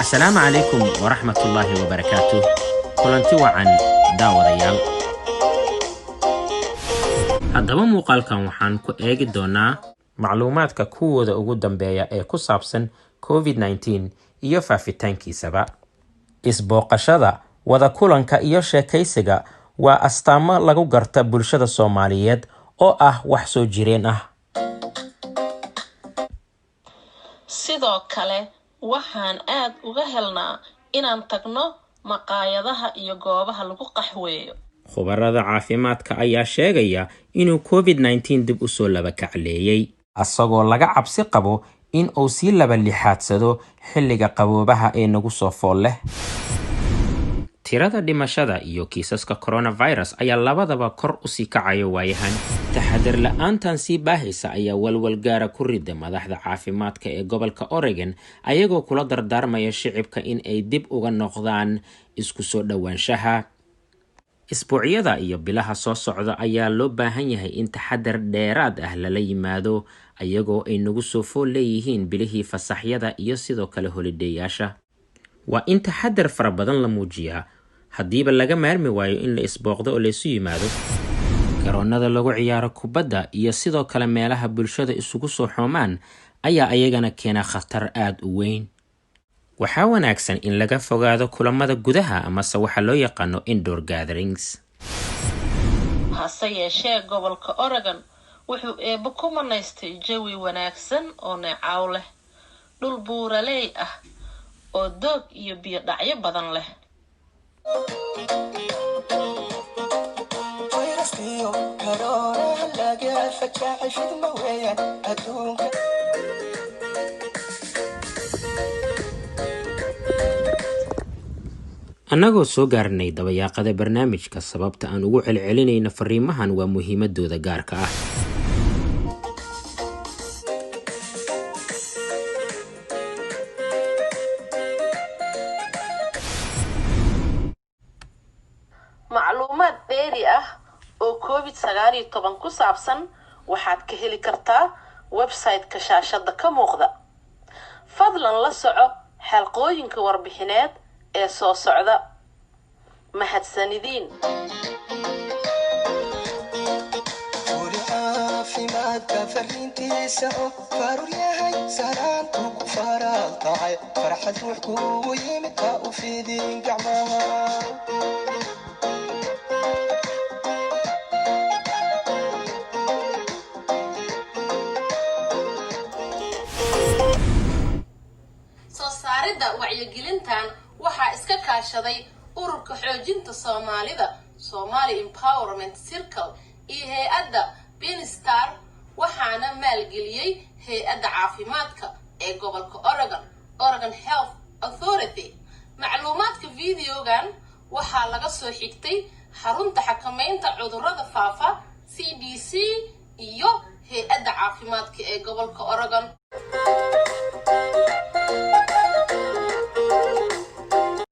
السلام عليكم ورحمة الله وبركاته. كلنتي وعن داوديال. haddaba muuqaalkan waxaan ku eegi doonaa macluumaadka kuwooda ugu dambeeya ee ku saabsan COVID-19 iyo faafitaankiisaba. Isbooqashada, wada kulanka iyo sheekaysiga waa astaamo lagu garta bulshada Soomaaliyeed oo ah wax soo jireen ah. sidoo kale waxaan aad uga helnaa inaan tagno maqaayadaha iyo goobaha lagu qaxweeyo. Khubarada caafimaadka ayaa sheegaya inuu COVID-19 dib u soo laba kacleeyay, asagoo laga cabsi qabo in uu sii laba lixaadsado xilliga qaboobaha ee nagu soo fool leh. Tirada dhimashada iyo kiisaska coronavirus ayaa labadaba kor u sii kacayo waayahan. Taxadar la'aantan sii baahaysa ayaa walwal gaara ku rida madaxda caafimaadka ee gobolka Oregon, ayagoo kula dardaarmaya shicibka in ay dib uga noqdaan isku soo dhawaanshaha. Isbuucyada iyo bilaha soo socda ayaa loo baahan yahay in taxadar dheeraad ah lala yimaado, ayagoo ay nagu soo fool leeyihiin bilihii fasaxyada iyo sidoo kale holideyaasha. Waa in taxadar fara badan la muujiyaa haddiiba laga maarmi waayo in la isbooqdo oo la isu yimaado. garoonada lagu ciyaaro kubadda iyo sidoo kale meelaha bulshada isugu soo xoomaan ayaa ayagana keena khatar aad u weyn. waxaa wanaagsan in laga fogaado kulamada gudaha amase waxa loo yaqaano indoor gatherings. hase yeeshee gobolka Oregon wuxuu eebba ku manaystay jawi wanaagsan oo neecaw leh, dhul buuraley ah oo doog iyo biyo dhacyo badan leh. annagoo soo gaarnay dabayaaqada barnaamijka, sababta aan ugu celcelinayna fariimahan waa muhiimadooda gaarka ah. macluumaad dheeri ah oo COVID-19 ku saabsan waxaad ka heli kartaa website-ka shaashada ka muuqda. fadlan la soco xalqooyinka warbixineed ee soo socda. mahadsanidin. soo saarida wacyigelintan waxaa iska kaashaday ururka xoojinta Soomaalida Somali Empowerment Circle iyo hay'adda Benestar, waxaana maalgeliyay hay'adda caafimaadka ee gobolka Oregon, Oregon Health Authority. macluumaadka videogan waxaa laga soo xigtay xarunta xakameynta cudurrada faafa CDC iyo hay'adda caafimaadka ee gobolka Oregon.